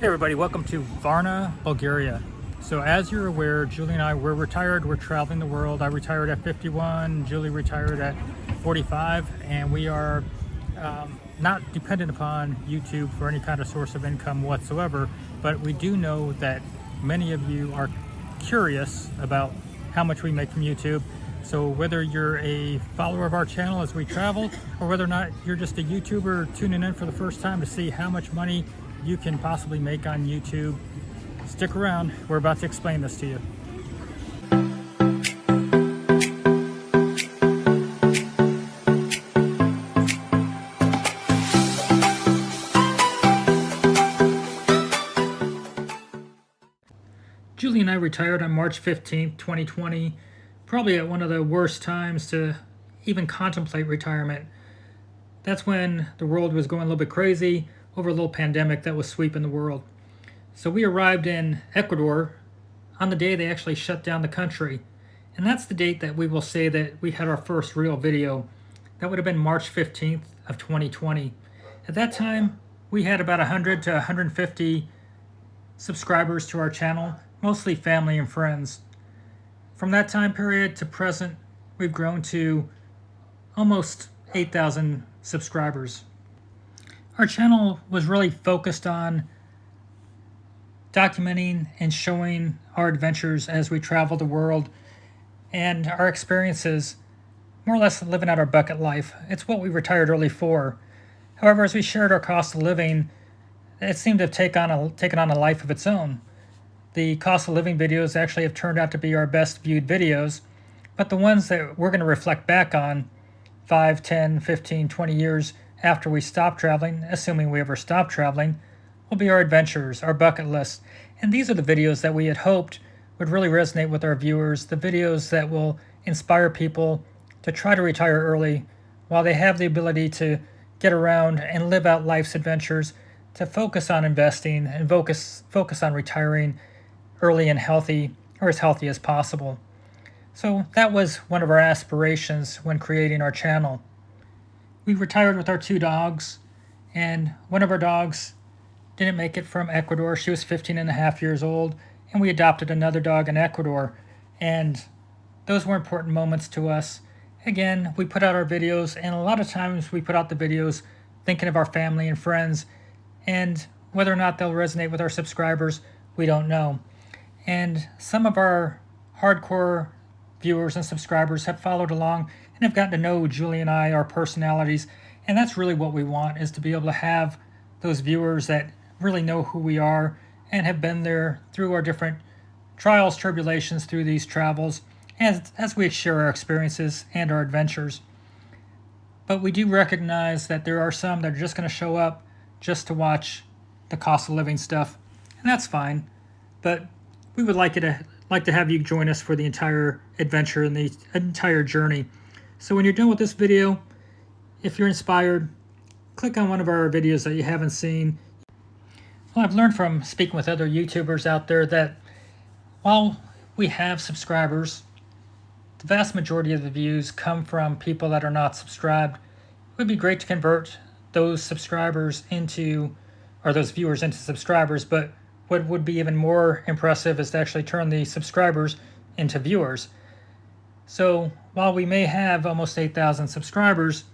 Hey everybody, welcome to Varna, Bulgaria. So as you're aware, Julie and I, we're retired, we're traveling the world. I retired at 51, Julie retired at 45, and we are not dependent upon YouTube for any kind of source of income whatsoever, but we do know that many of you are curious about how much we make from YouTube. So whether you're a follower of our channel as we travel, or whether or not you're just a YouTuber tuning in for the first time to see how much money you can possibly make on YouTube, stick around. We're about to explain this to you. Julie and I retired on March 15th, 2020, probably at one of the worst times to even contemplate retirement. That's when the world was going a little bit crazy over a little pandemic that was sweeping the world. So we arrived in Ecuador on the day they actually shut down the country. And that's the date that we will say that we had our first real video. That would have been March 15th of 2020. At that time, we had about 100 to 150 subscribers to our channel, mostly family and friends. From that time period to present, we've grown to almost 8,000 subscribers. Our channel was really focused on documenting and showing our adventures as we travel the world and our experiences, more or less living out our bucket life. It's what we retired early for. However, as we shared our cost of living, it seemed to have taken on a life of its own. The cost of living videos actually have turned out to be our best viewed videos, but the ones that we're going to reflect back on 5, 10, 15, 20 years after we stop traveling, assuming we ever stop traveling, will be our adventures, our bucket list. And these are the videos that we had hoped would really resonate with our viewers, the videos that will inspire people to try to retire early while they have the ability to get around and live out life's adventures, to focus on investing and focus on retiring early and healthy, or as healthy as possible. So that was one of our aspirations when creating our channel. We retired with our 2 dogs, and one of our dogs didn't make it from Ecuador. She was 15 and a half years old, and we adopted another dog in Ecuador. And those were important moments to us. Again, we put out our videos, and a lot of times we put out the videos thinking of our family and friends, and whether or not they'll resonate with our subscribers, we don't know. And some of our hardcore viewers and subscribers have followed along and have gotten to know Julie and I, our personalities, and that's really what we want, is to be able to have those viewers that really know who we are and have been there through our different trials, tribulations, through these travels, as we share our experiences and our adventures. But we do recognize that there are some that are just going to show up just to watch the cost of living stuff, and that's fine. But we would like to have you join us for the entire adventure and the entire journey. So when you're done with this video, if you're inspired, click on one of our videos that you haven't seen. Well, I've learned from speaking with other YouTubers out there that while we have subscribers, the vast majority of the views come from people that are not subscribed. It would be great to convert those subscribers into, or those viewers into subscribers, but what would be even more impressive is to actually turn the subscribers into viewers. So while we may have almost 8,000 subscribers,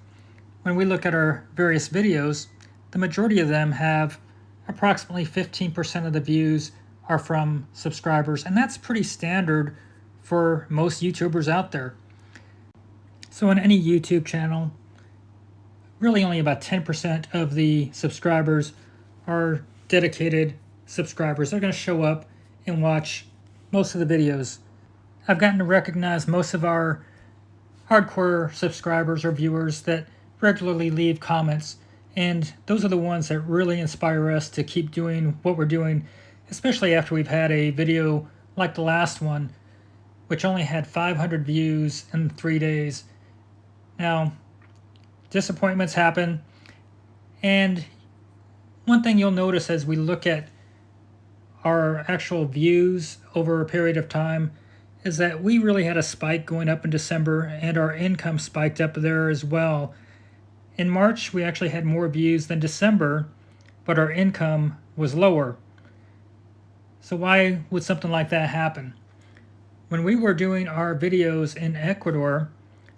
when we look at our various videos, the majority of them have approximately 15% of the views are from subscribers, and that's pretty standard for most YouTubers out there. So on any YouTube channel, really only about 10% of the subscribers are dedicated subscribers. They're going to show up and watch most of the videos. I've gotten to recognize most of our hardcore subscribers or viewers that regularly leave comments, and those are the ones that really inspire us to keep doing what we're doing, especially after we've had a video like the last one, which only had 500 views in 3 days. Now, disappointments happen, and one thing you'll notice as we look at our actual views over a period of time is that we really had a spike going up in December, and our income spiked up there as well. In March, we actually had more views than December, but our income was lower. So why would something like that happen? When we were doing our videos in Ecuador,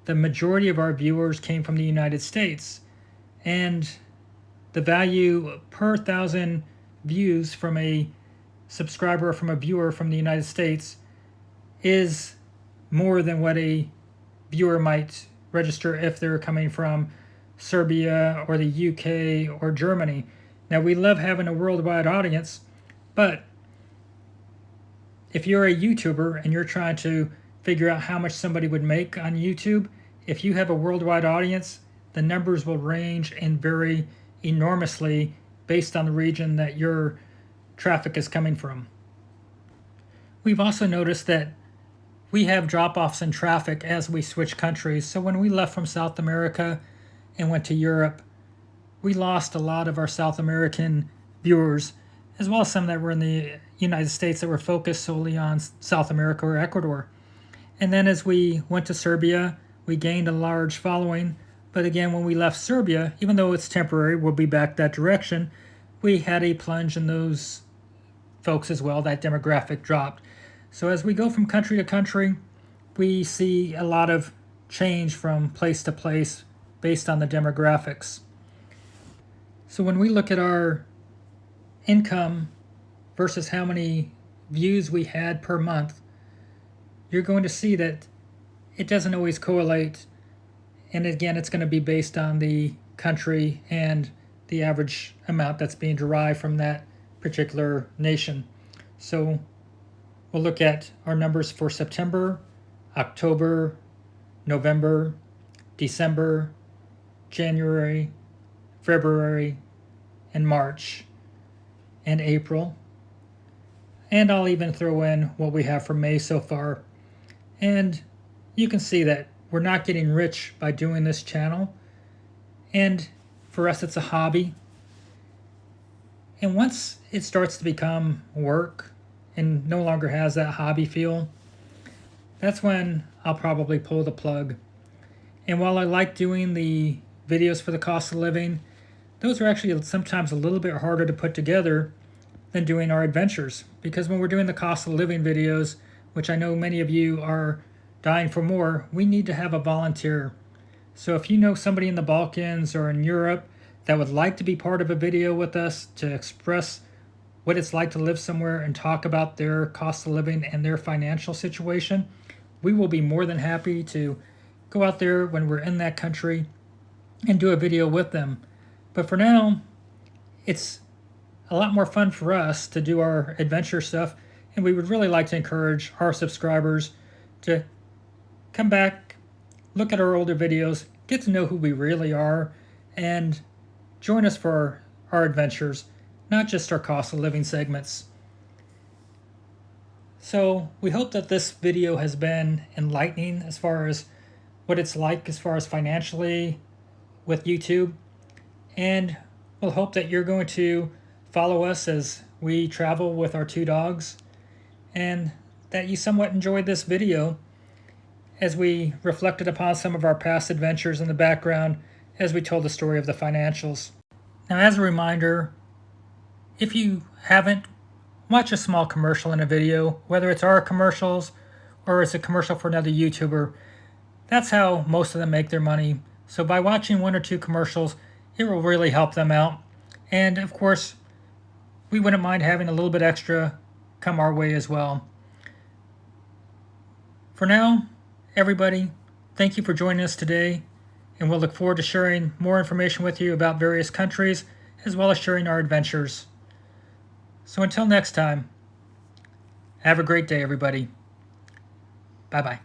the majority of our viewers came from the United States, and the value per 1,000 views from a subscriber, from a viewer from the United States, is more than what a viewer might register if they're coming from Serbia or the UK or Germany. Now, we love having a worldwide audience, but if you're a YouTuber and you're trying to figure out how much somebody would make on YouTube, if you have a worldwide audience, the numbers will range and vary enormously based on the region that your traffic is coming from. We've also noticed that we have drop-offs in traffic as we switch countries. So when we left from South America and went to Europe, we lost a lot of our South American viewers, as well as some that were in the United States that were focused solely on South America or Ecuador. And then as we went to Serbia, we gained a large following. But again, when we left Serbia, even though it's temporary, we'll be back that direction, we had a plunge in those folks as well. That demographic dropped. So as we go from country to country, we see a lot of change from place to place based on the demographics. So when we look at our income versus how many views we had per month, you're going to see that it doesn't always correlate. And again, it's going to be based on the country and the average amount that's being derived from that particular nation. So we'll look at our numbers for September, October, November, December, January, February, and March, and April. And I'll even throw in what we have for May so far. And you can see that we're not getting rich by doing this channel. And for us, it's a hobby. And once it starts to become work and no longer has that hobby feel, that's when I'll probably pull the plug. And while I like doing the videos for the cost of living, those are actually sometimes a little bit harder to put together than doing our adventures. Because when we're doing the cost of living videos, which I know many of you are dying for more, we need to have a volunteer. So if you know somebody in the Balkans or in Europe that would like to be part of a video with us to express what it's like to live somewhere and talk about their cost of living and their financial situation, we will be more than happy to go out there when we're in that country and do a video with them. But for now, it's a lot more fun for us to do our adventure stuff, and we would really like to encourage our subscribers to come back, look at our older videos, get to know who we really are, and join us for our adventures, not just our cost of living segments. So we hope that this video has been enlightening as far as what it's like as far as financially with YouTube, and we'll hope that you're going to follow us as we travel with our two dogs, and that you somewhat enjoyed this video as we reflected upon some of our past adventures in the background as we told the story of the financials. Now, as a reminder, if you haven't, watch a small commercial in a video, whether it's our commercials or it's a commercial for another YouTuber. That's how most of them make their money. So by watching one or two commercials, it will really help them out. And of course, we wouldn't mind having a little bit extra come our way as well. For now, everybody, thank you for joining us today, and we'll look forward to sharing more information with you about various countries, as well as sharing our adventures. So until next time, have a great day, everybody. Bye-bye.